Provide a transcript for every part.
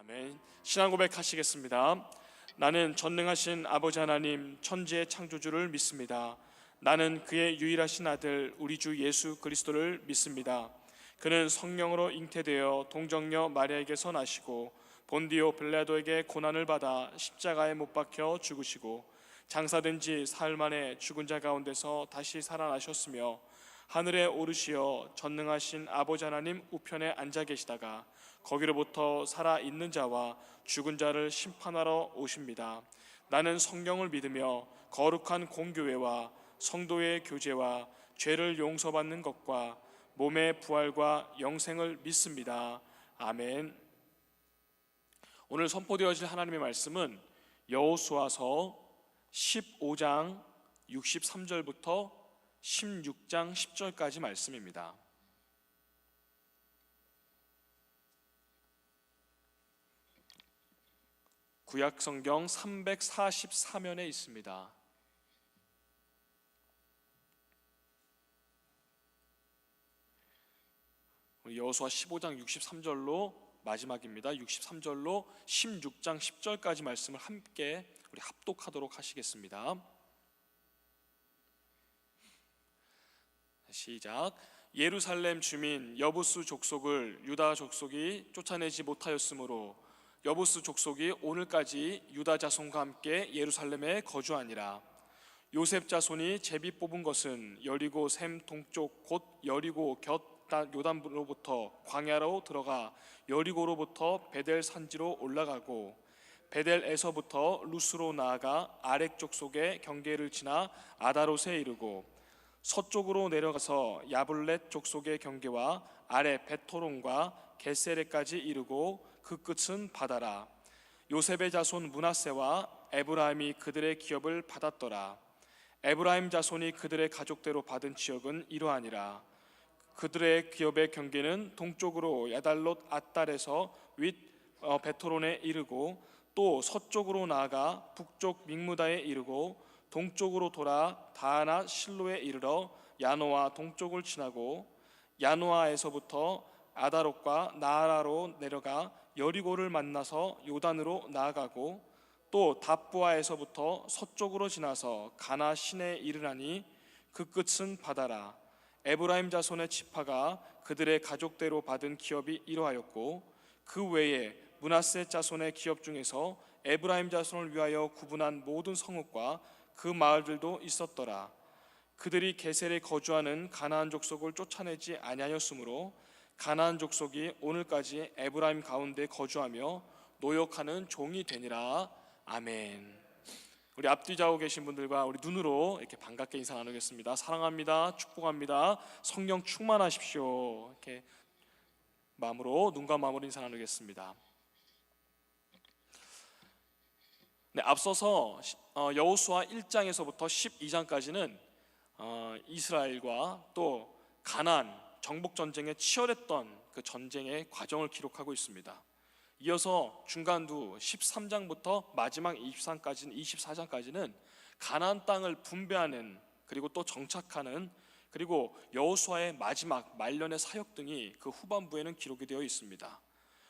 아멘. 신앙 고백하시겠습니다. 나는 전능하신 아버지 하나님 천지의 창조주를 믿습니다. 나는 그의 유일하신 아들 우리 주 예수 그리스도를 믿습니다. 그는 성령으로 잉태되어 동정녀 마리아에게서 나시고 본디오 빌라도에게 고난을 받아 십자가에 못 박혀 죽으시고 장사된 지 사흘 만에 죽은 자 가운데서 다시 살아나셨으며 하늘에 오르시어 전능하신 아버지 하나님 우편에 앉아 계시다가 거기로부터 살아있는 자와 죽은 자를 심판하러 오십니다. 나는 성경을 믿으며 거룩한 공교회와 성도의 교제와 죄를 용서받는 것과 몸의 부활과 영생을 믿습니다. 아멘. 오늘 선포되어질 하나님의 말씀은 여호수아서 15장 63절부터 16장 10절까지 말씀입니다. 구약 성경 344면에 있습니다. 여호수아 15장 63절로 마지막입니다. 63절로 16장 10절까지 말씀을 함께 우리 합독하도록 하시겠습니다. 시작. 예루살렘 주민 여부수 족속을 유다 족속이 쫓아내지 못하였으므로 여부수 족속이 오늘까지 유다 자손과 함께 예루살렘에 거주하니라. 요셉 자손이 제비 뽑은 것은 여리고 샘 동쪽 곧 여리고 곁 요단으로부터 광야로 들어가 여리고로부터 베델 산지로 올라가고 베델에서부터 루스로 나아가 아렉 족속의 경계를 지나 아다롯에 이르고 서쪽으로 내려가서 야블렛 족속의 경계와 아래 베토론과 게세레까지 이르고 그 끝은 바다라. 요셉의 자손 므낫세와 에브라임이 그들의 기업을 받았더라. 에브라임 자손이 그들의 가족대로 받은 지역은 이러하니라. 그들의 기업의 경계는 동쪽으로 야달롯 앗달에서 윗 베토론에 이르고 또 서쪽으로 나아가 북쪽 믹무다에 이르고 동쪽으로 돌아 다하나 실로에 이르러 야노아 동쪽을 지나고 야노아에서부터 아다롯과 나아라로 내려가 여리고를 만나서 요단으로 나아가고 또 답부아에서부터 서쪽으로 지나서 가나 시내에 이르나니 그 끝은 바다라. 에브라임 자손의 지파가 그들의 가족대로 받은 기업이 이러하였고 그 외에 므낫세 자손의 기업 중에서 에브라임 자손을 위하여 구분한 모든 성읍과 그 마을들도 있었더라. 그들이 게셀에 거주하는 가나안 족속을 쫓아내지 아니하였으므로 가나안 족속이 오늘까지 에브라임 가운데 거주하며 노역하는 종이 되니라. 아멘. 우리 앞뒤 좌우 계신 분들과 우리 눈으로 이렇게 반갑게 인사 나누겠습니다. 사랑합니다. 축복합니다. 성령 충만하십시오. 이렇게 마음으로 눈과 마음으로 인사 나누겠습니다. 네, 앞서서 여호수아 1장에서부터 12장까지는 이스라엘과 또 가나안 정복 전쟁에 치열했던 그 전쟁의 과정을 기록하고 있습니다. 이어서 중간두 13장부터 마지막 24장까지는 가나안 땅을 분배하는 그리고 또 정착하는 그리고 여호수아의 마지막 말년의 사역 등이 그 후반부에는 기록이 되어 있습니다.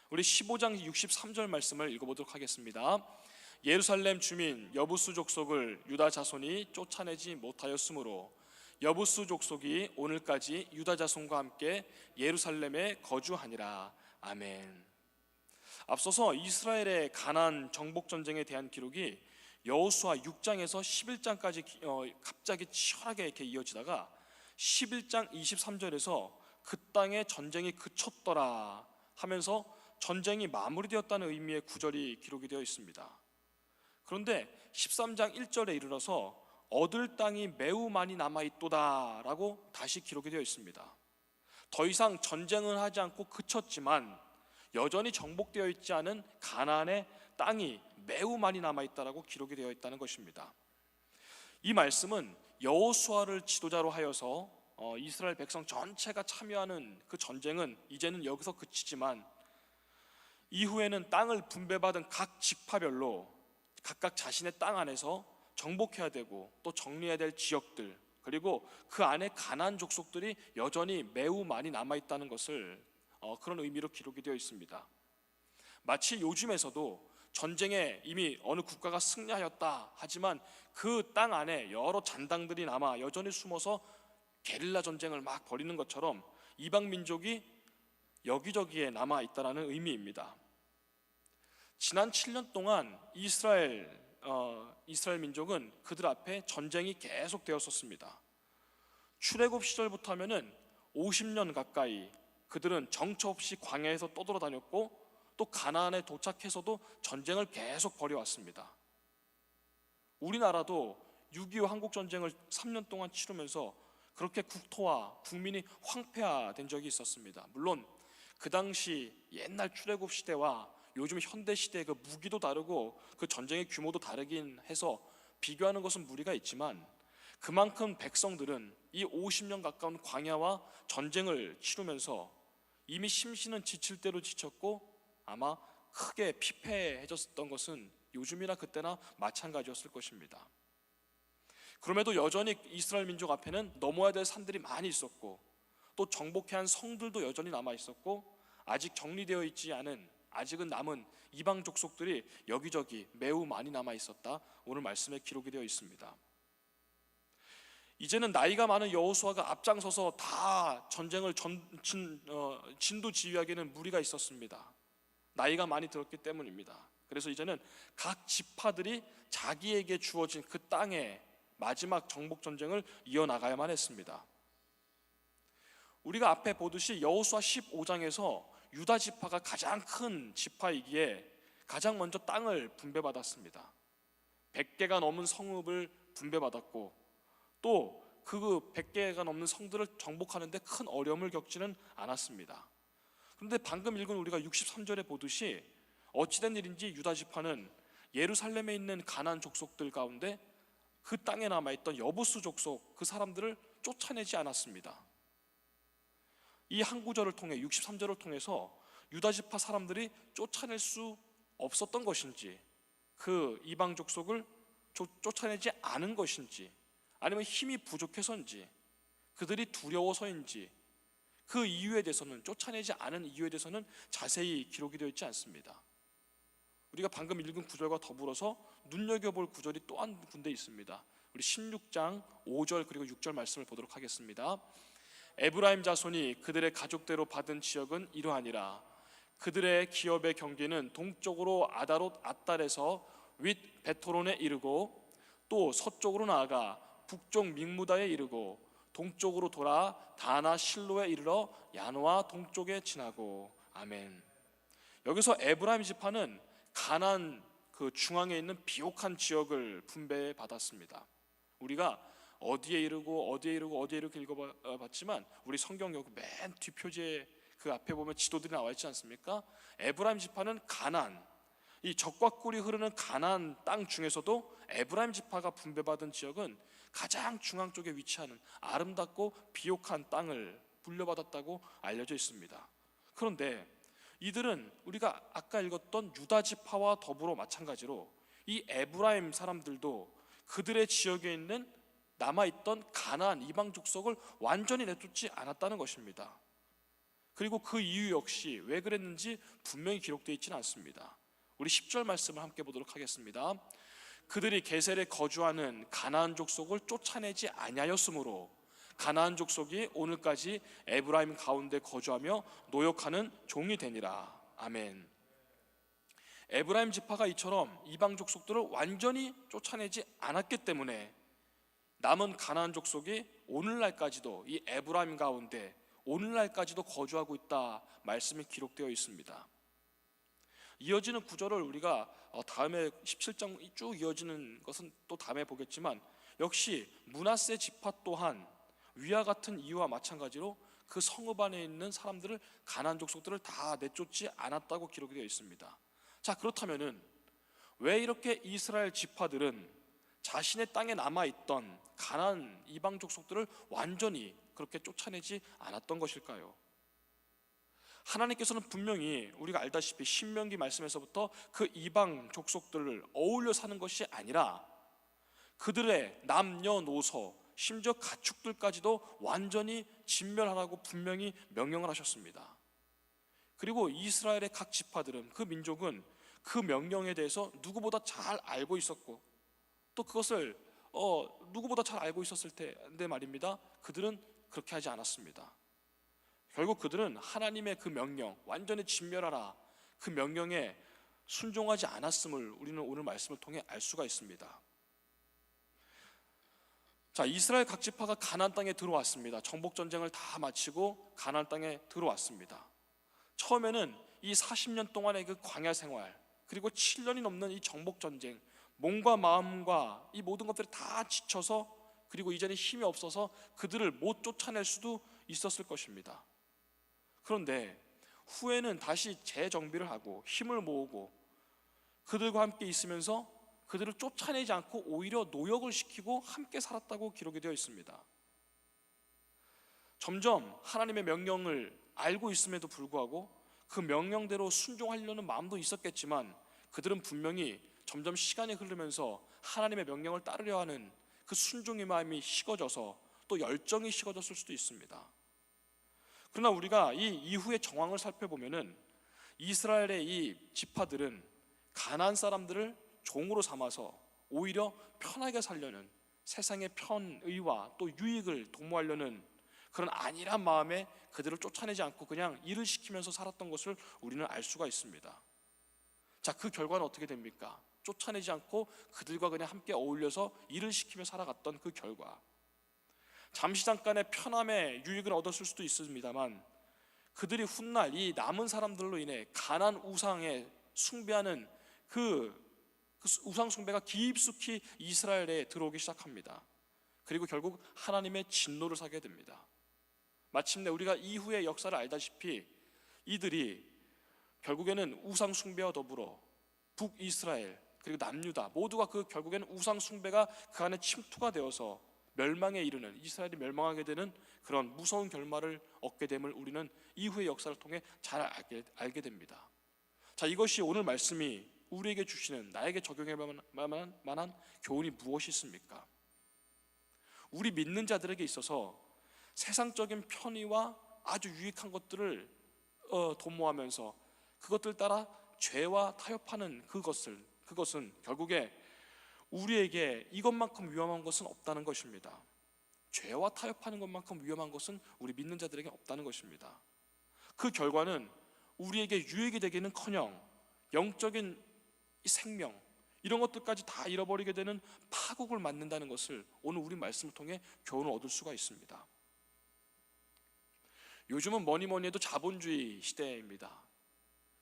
우리 15장 63절 말씀을 읽어보도록 하겠습니다. 예루살렘 주민 여부수 족속을 유다 자손이 쫓아내지 못하였으므로 여부수 족속이 오늘까지 유다 자손과 함께 예루살렘에 거주하니라. 아멘. 앞서서 이스라엘의 가나안 정복 전쟁에 대한 기록이 여호수아 6장에서 11장까지 갑자기 치열하게 이렇게 이어지다가 11장 23절에서 그 땅에 전쟁이 그쳤더라 하면서 전쟁이 마무리되었다는 의미의 구절이 기록이 되어 있습니다. 그런데 13장 1절에 이르러서 얻을 땅이 매우 많이 남아있도다 라고 다시 기록이 되어 있습니다. 더 이상 전쟁을 하지 않고 그쳤지만 여전히 정복되어 있지 않은 가나안의 땅이 매우 많이 남아있다라고 기록이 되어 있다는 것입니다. 이 말씀은 여호수아를 지도자로 하여서 이스라엘 백성 전체가 참여하는 그 전쟁은 이제는 여기서 그치지만 이후에는 땅을 분배받은 각 지파별로 각각 자신의 땅 안에서 정복해야 되고 또 정리해야 될 지역들 그리고 그 안에 가나안 족속들이 여전히 매우 많이 남아있다는 것을 그런 의미로 기록이 되어 있습니다. 마치 요즘에서도 전쟁에 이미 어느 국가가 승리하였다 하지만 그 땅 안에 여러 잔당들이 남아 여전히 숨어서 게릴라 전쟁을 막 벌이는 것처럼 이방 민족이 여기저기에 남아 있다라는 의미입니다. 지난 7년 동안 이스라엘 민족은 그들 앞에 전쟁이 계속되었었습니다. 출애굽 시절부터 하면은 50년 가까이 그들은 정처 없이 광야에서 떠돌아다녔고 또 가나안에 도착해서도 전쟁을 계속 벌여왔습니다. 우리나라도 6.25 한국전쟁을 3년 동안 치르면서 그렇게 국토와 국민이 황폐화된 적이 있었습니다. 물론 그 당시 옛날 출애굽 시대와 요즘 현대 시대의 그 무기도 다르고 그 전쟁의 규모도 다르긴 해서 비교하는 것은 무리가 있지만 그만큼 백성들은 이 50년 가까운 광야와 전쟁을 치르면서 이미 심신은 지칠 대로 지쳤고 아마 크게 피폐해졌던 것은 요즘이나 그때나 마찬가지였을 것입니다. 그럼에도 여전히 이스라엘 민족 앞에는 넘어야 될 산들이 많이 있었고 또 정복해야 한 성들도 여전히 남아 있었고 아직 정리되어 있지 않은 아직은 남은 이방 족속들이 여기저기 매우 많이 남아 있었다. 오늘 말씀에 기록이 되어 있습니다. 이제는 나이가 많은 여호수아가 앞장서서 다 전쟁을 진두지휘하기에는 무리가 있었습니다. 나이가 많이 들었기 때문입니다. 그래서 이제는 각 지파들이 자기에게 주어진 그 땅의 마지막 정복 전쟁을 이어나가야만 했습니다. 우리가 앞에 보듯이 여호수아 15장에서 유다 지파가 가장 큰 지파이기에 가장 먼저 땅을 분배받았습니다. 100개가 넘은 성읍을 분배받았고 또 그 100개가 넘는 성들을 정복하는데 큰 어려움을 겪지는 않았습니다. 그런데 방금 읽은 우리가 63절에 보듯이 어찌된 일인지 유다 지파는 예루살렘에 있는 가나안 족속들 가운데 그 땅에 남아있던 여부수 족속 그 사람들을 쫓아내지 않았습니다. 이 한 구절을 통해 63절을 통해서 유다 지파 사람들이 쫓아낼 수 없었던 것인지 그 이방 족속을 쫓아내지 않은 것인지 아니면 힘이 부족해서인지 그들이 두려워서인지 그 이유에 대해서는 쫓아내지 않은 이유에 대해서는 자세히 기록이 되어 있지 않습니다. 우리가 방금 읽은 구절과 더불어서 눈여겨볼 구절이 또 한 군데 있습니다. 우리 16장 5절 그리고 6절 말씀을 보도록 하겠습니다. 에브라임 자손이 그들의 가족대로 받은 지역은 이러하니라. 그들의 기업의 경계는 동쪽으로 아다롯 앗달에서 윗 베토론에 이르고 또 서쪽으로 나아가 북쪽 믹무다에 이르고 동쪽으로 돌아 다나 실로에 이르러 야노아 동쪽에 지나고. 아멘. 여기서 에브라임 지파는 가나안 그 중앙에 있는 비옥한 지역을 분배받았습니다. 우리가 어디에 이르고 어디에 이르고 어디에 이렇게 읽어봤지만 우리 성경 여기 맨 뒷표지에 그 앞에 보면 지도들이 나와 있지 않습니까? 에브라임 지파는 가나안, 이 적과 꿀이 흐르는 가나안 땅 중에서도 에브라임 지파가 분배받은 지역은 가장 중앙 쪽에 위치하는 아름답고 비옥한 땅을 물려받았다고 알려져 있습니다. 그런데 이들은 우리가 아까 읽었던 유다 지파와 더불어 마찬가지로 이 에브라임 사람들도 그들의 지역에 있는 남아있던 가나안 이방 족속을 완전히 내쫓지 않았다는 것입니다. 그리고 그 이유 역시 왜 그랬는지 분명히 기록되어 있지는 않습니다. 우리 10절 말씀을 함께 보도록 하겠습니다. 그들이 게셀에 거주하는 가나안 족속을 쫓아내지 아니하였으므로 가나안 족속이 오늘까지 에브라임 가운데 거주하며 노역하는 종이 되니라. 아멘. 에브라임 지파가 이처럼 이방 족속들을 완전히 쫓아내지 않았기 때문에 남은 가나안 족속이 오늘날까지도 이 에브라임 가운데 오늘날까지도 거주하고 있다 말씀이 기록되어 있습니다. 이어지는 구절을 우리가 다음에 17장 쭉 이어지는 것은 또 다음에 보겠지만 역시 므낫세 지파 또한 위와 같은 이유와 마찬가지로 그 성읍 안에 있는 사람들을 가나안 족속들을 다 내쫓지 않았다고 기록이 되어 있습니다. 자, 그렇다면은 왜 이렇게 이스라엘 지파들은 자신의 땅에 남아있던 가나안 이방 족속들을 완전히 그렇게 쫓아내지 않았던 것일까요? 하나님께서는 분명히 우리가 알다시피 신명기 말씀에서부터 그 이방 족속들을 어울려 사는 것이 아니라 그들의 남녀노소 심지어 가축들까지도 완전히 진멸하라고 분명히 명령을 하셨습니다. 그리고 이스라엘의 각 지파들은, 그 민족은 그 명령에 대해서 누구보다 잘 알고 있었고, 또 그것을 누구보다 잘 알고 있었을 텐데 말입니다, 그들은 그렇게 하지 않았습니다. 결국 그들은 하나님의 그 명령, 완전히 진멸하라, 그 명령에 순종하지 않았음을 우리는 오늘 말씀을 통해 알 수가 있습니다. 자, 이스라엘 각 지파가 가나안 땅에 들어왔습니다. 정복 전쟁을 다 마치고 가나안 땅에 들어왔습니다. 처음에는 이 40년 동안의 그 광야 생활, 그리고 7년이 넘는 이 정복 전쟁, 몸과 마음과 이 모든 것들이 다 지쳐서, 그리고 이제는 힘이 없어서 그들을 못 쫓아낼 수도 있었을 것입니다. 그런데 후에는 다시 재정비를 하고 힘을 모으고 그들과 함께 있으면서 그들을 쫓아내지 않고 오히려 노역을 시키고 함께 살았다고 기록이 되어 있습니다. 점점 하나님의 명령을 알고 있음에도 불구하고 그 명령대로 순종하려는 마음도 있었겠지만, 그들은 분명히 점점 시간이 흐르면서 하나님의 명령을 따르려 하는 그 순종의 마음이 식어져서 또 열정이 식어졌을 수도 있습니다. 그러나 우리가 이 이후의 정황을 살펴보면은 이스라엘의 이 지파들은 가나안 사람들을 종으로 삼아서 오히려 편하게 살려는, 세상의 편의와 또 유익을 도모하려는 그런 안일한 마음에 그들을 쫓아내지 않고 그냥 일을 시키면서 살았던 것을 우리는 알 수가 있습니다. 자, 그 결과는 어떻게 됩니까? 쫓아내지 않고 그들과 그냥 함께 어울려서 일을 시키며 살아갔던 그 결과, 잠시 잠깐의 편함의 유익을 얻었을 수도 있습니다만, 그들이 훗날 이 남은 사람들로 인해 가나안 우상에 숭배하는 그 우상 숭배가 깊숙이 이스라엘에 들어오기 시작합니다. 그리고 결국 하나님의 진노를 사게 됩니다. 마침내 우리가 이후의 역사를 알다시피 이들이 결국에는 우상 숭배와 더불어 북이스라엘 그리고 남유다 모두가 그 결국에는 우상 숭배가 그 안에 침투가 되어서 멸망에 이르는, 이스라엘이 멸망하게 되는 그런 무서운 결말을 얻게 됨을 우리는 이후의 역사를 통해 잘 알게 됩니다. 자, 이것이 오늘 말씀이 우리에게 주시는, 나에게 적용할 만한 교훈이 무엇이 있습니까? 우리 믿는 자들에게 있어서 세상적인 편의와 아주 유익한 것들을 도모하면서 그것들 따라 죄와 타협하는 그것은 결국에 우리에게 이것만큼 위험한 것은 없다는 것입니다. 죄와 타협하는 것만큼 위험한 것은 우리 믿는 자들에게 없다는 것입니다. 그 결과는 우리에게 유익이 되기는커녕 영적인 생명, 이런 것들까지 다 잃어버리게 되는 파국을 맞는다는 것을 오늘 우리 말씀을 통해 교훈을 얻을 수가 있습니다. 요즘은 뭐니 해도 자본주의 시대입니다.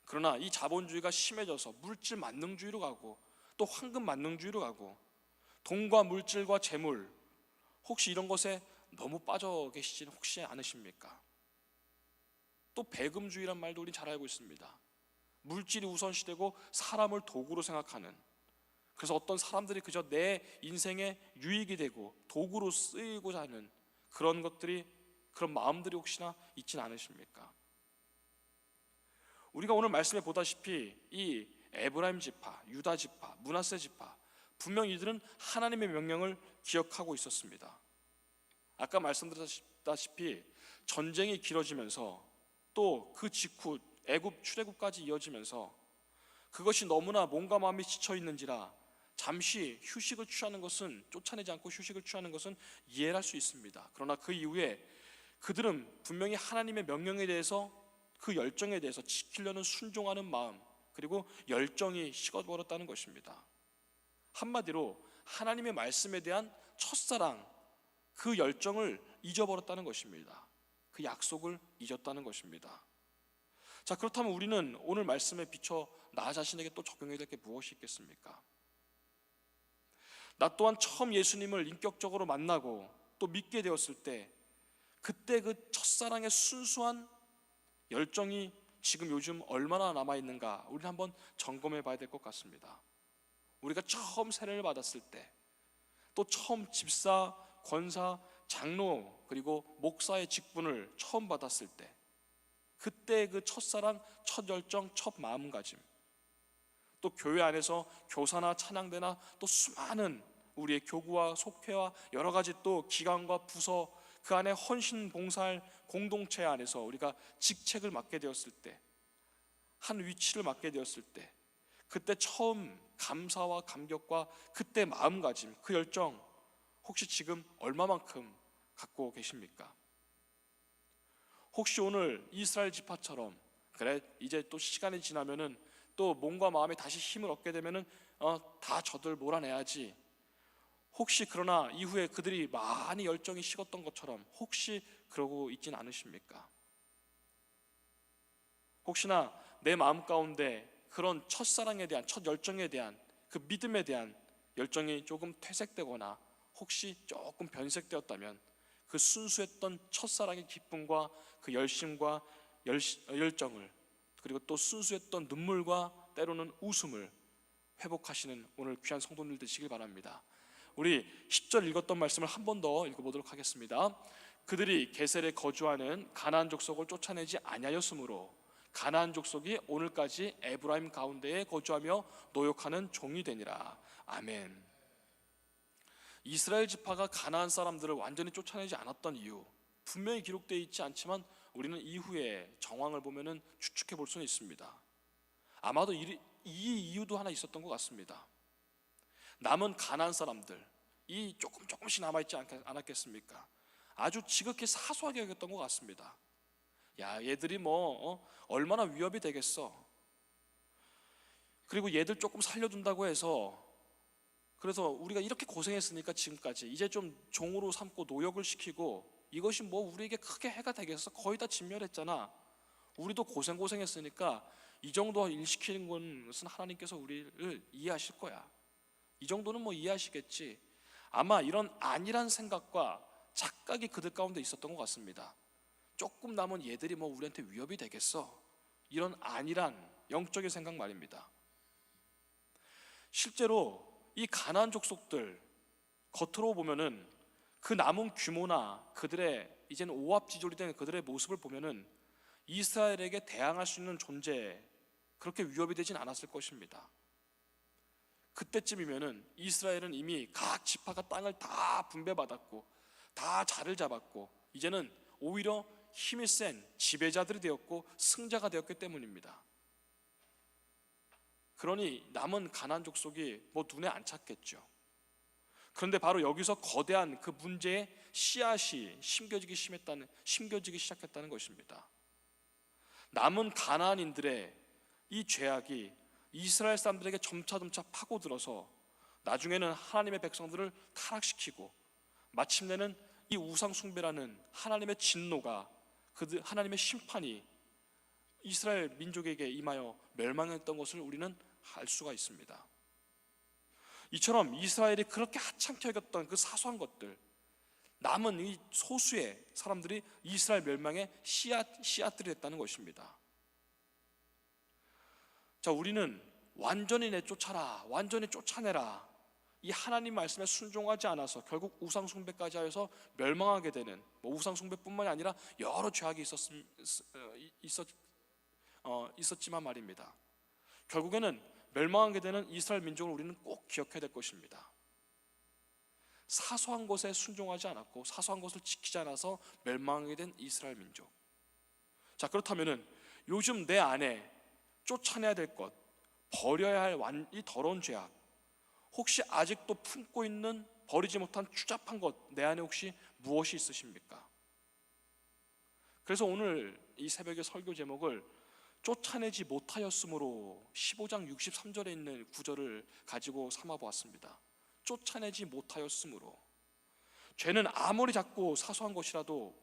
그러나 이 자본주의가 심해져서 물질 만능주의로 가고 또 황금 만능주의로 가고, 돈과 물질과 재물, 혹시 이런 것에 너무 빠져 계시지는 혹시 않으십니까? 또 배금주의란 말도 우리 잘 알고 있습니다. 물질이 우선시되고 사람을 도구로 생각하는, 그래서 어떤 사람들이 그저 내 인생의 유익이 되고 도구로 쓰이고자 하는 그런 것들이, 그런 마음들이 혹시나 있지는 않으십니까? 우리가 오늘 말씀에 보다시피 이 에브라임 지파, 유다 지파, 므낫세 지파, 분명 이들은 하나님의 명령을 기억하고 있었습니다. 아까 말씀드렸다시피 전쟁이 길어지면서 또 그 직후 애굽 출애굽까지 이어지면서 그것이 너무나 몸과 마음이 지쳐 있는지라 잠시 휴식을 취하는 것은, 쫓아내지 않고 휴식을 취하는 것은 이해할 수 있습니다. 그러나 그 이후에 그들은 분명히 하나님의 명령에 대해서, 그 열정에 대해서 지키려는 순종하는 마음, 그리고 열정이 식어버렸다는 것입니다. 한마디로 하나님의 말씀에 대한 첫사랑, 그 열정을 잊어버렸다는 것입니다. 그 약속을 잊었다는 것입니다. 자, 그렇다면 우리는 오늘 말씀에 비춰 나 자신에게 또 적용해야 될 게 무엇이 있겠습니까? 나 또한 처음 예수님을 인격적으로 만나고 또 믿게 되었을 때, 그때 그 첫사랑의 순수한 열정이 지금 요즘 얼마나 남아있는가 우리는 한번 점검해 봐야 될 것 같습니다. 우리가 처음 세례를 받았을 때, 또 처음 집사, 권사, 장로 그리고 목사의 직분을 처음 받았을 때, 그때 그 첫사랑, 첫 열정, 첫 마음가짐, 또 교회 안에서 교사나 찬양대나 또 수많은 우리의 교구와 속회와 여러 가지 또 기관과 부서, 그 안에 헌신 봉사할 공동체 안에서 우리가 직책을 맡게 되었을 때, 한 위치를 맡게 되었을 때 그때 처음 감사와 감격과 그때 마음가짐, 그 열정 혹시 지금 얼마만큼 갖고 계십니까? 혹시 오늘 이스라엘 지파처럼 그래 이제 또 시간이 지나면은 또 몸과 마음에 다시 힘을 얻게 되면은 다 저들 몰아내야지, 혹시 그러나 이후에 그들이 많이 열정이 식었던 것처럼 혹시 그러고 있진 않으십니까? 혹시나 내 마음 가운데 그런 첫사랑에 대한, 첫 열정에 대한 그 믿음에 대한 열정이 조금 퇴색되거나 혹시 조금 변색되었다면 그 순수했던 첫사랑의 기쁨과 그 열심과 열정을, 그리고 또 순수했던 눈물과 때로는 웃음을 회복하시는 오늘 귀한 성도들 되시길 바랍니다. 우리 10절 읽었던 말씀을 한 번 더 읽어보도록 하겠습니다. 그들이 게셀에 거주하는 가나안 족속을 쫓아내지 아니하였으므로 가나안 족속이 오늘까지 에브라임 가운데에 거주하며 노역하는 종이 되니라. 아멘. 이스라엘 지파가 가나안 사람들을 완전히 쫓아내지 않았던 이유, 분명히 기록되어 있지 않지만 우리는 이후의 정황을 보면은 추측해 볼 수는 있습니다. 아마도 이 이유도 하나 있었던 것 같습니다. 남은 가나안 사람들, 이 조금씩 남아있지 않았겠습니까? 아주 지극히 사소하게 여겼던 것 같습니다. 야, 얘들이 얼마나 위협이 되겠어. 그리고 얘들 조금 살려둔다고 해서, 그래서 우리가 이렇게 고생했으니까 지금까지 이제 좀 종으로 삼고 노역을 시키고 이것이 우리에게 크게 해가 되겠어? 거의 다 진멸했잖아. 우리도 고생했으니까 이 정도 일 시키는 것은 하나님께서 우리를 이해하실 거야. 이 정도는 이해하시겠지. 아마 이런 안일한 생각과 착각이 그들 가운데 있었던 것 같습니다. 조금 남은 얘들이 우리한테 위협이 되겠어, 이런 안일한 영적인 생각 말입니다. 실제로 이 가나안 족속들 겉으로 보면은 그 남은 규모나 그들의 이제는 오합지졸이 된 그들의 모습을 보면은 이스라엘에게 대항할 수 있는 존재, 그렇게 위협이 되진 않았을 것입니다. 그때쯤이면은 이스라엘은 이미 각 지파가 땅을 다 분배받았고 다 자리를 잡았고 이제는 오히려 힘이 센 지배자들이 되었고 승자가 되었기 때문입니다. 그러니 남은 가나안 족속이 눈에 안 찼겠죠. 그런데 바로 여기서 거대한 그 문제의 씨앗이 심겨지기 시작했다는 것입니다. 남은 가나안인들의 이 죄악이 이스라엘 사람들에게 점차 파고들어서 나중에는 하나님의 백성들을 타락시키고 마침내는 이 우상 숭배라는 하나님의 진노가, 하나님의 심판이 이스라엘 민족에게 임하여 멸망했던 것을 우리는 알 수가 있습니다. 이처럼 이스라엘이 그렇게 하찮게 여겼던 그 사소한 것들, 남은 이 소수의 사람들이 이스라엘 멸망의 씨앗들이 됐다는 것입니다. 자, 우리는 완전히 내쫓아라, 완전히 쫓아내라, 이 하나님 말씀에 순종하지 않아서 결국 우상 숭배까지 하여서 멸망하게 되는, 우상 숭배뿐만이 아니라 여러 죄악이 있었지만 말입니다. 결국에는 멸망하게 되는 이스라엘 민족을 우리는 꼭 기억해야 될 것입니다. 사소한 것에 순종하지 않았고 사소한 것을 지키지 않아서 멸망하게 된 이스라엘 민족. 자, 그렇다면은 요즘 내 안에 쫓아내야 될 것, 버려야 할 이 더러운 죄악, 혹시 아직도 품고 있는 버리지 못한 추잡한 것, 내 안에 혹시 무엇이 있으십니까? 그래서 오늘 이 새벽의 설교 제목을 쫓아내지 못하였으므로 15장 63절에 있는 구절을 가지고 삼아보았습니다. 쫓아내지 못하였으므로. 죄는 아무리 작고 사소한 것이라도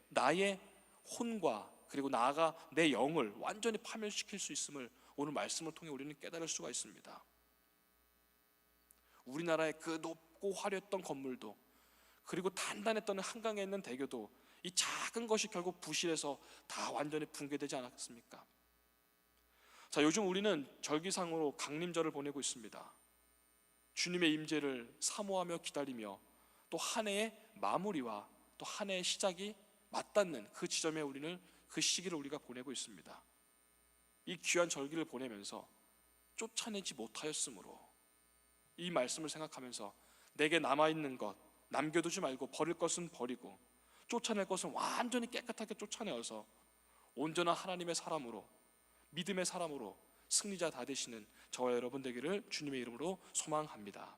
나의 혼과 그리고 나아가 내 영을 완전히 파멸시킬 수 있음을 오늘 말씀을 통해 우리는 깨달을 수가 있습니다. 우리나라의 그 높고 화려했던 건물도, 그리고 단단했던 한강에 있는 대교도 이 작은 것이 결국 부실해서 다 완전히 붕괴되지 않았습니까? 자, 요즘 우리는 절기상으로 강림절을 보내고 있습니다. 주님의 임재를 사모하며 기다리며 또 한 해의 마무리와 또 한 해의 시작이 맞닿는 그 지점에 그 시기를 우리가 보내고 있습니다. 이 귀한 절기를 보내면서 쫓아내지 못하였으므로, 이 말씀을 생각하면서 내게 남아있는 것 남겨두지 말고 버릴 것은 버리고 쫓아낼 것은 완전히 깨끗하게 쫓아내어서 온전한 하나님의 사람으로 믿음의 사람으로 승리자 다 되시는 저와 여러분 되기를 주님의 이름으로 소망합니다.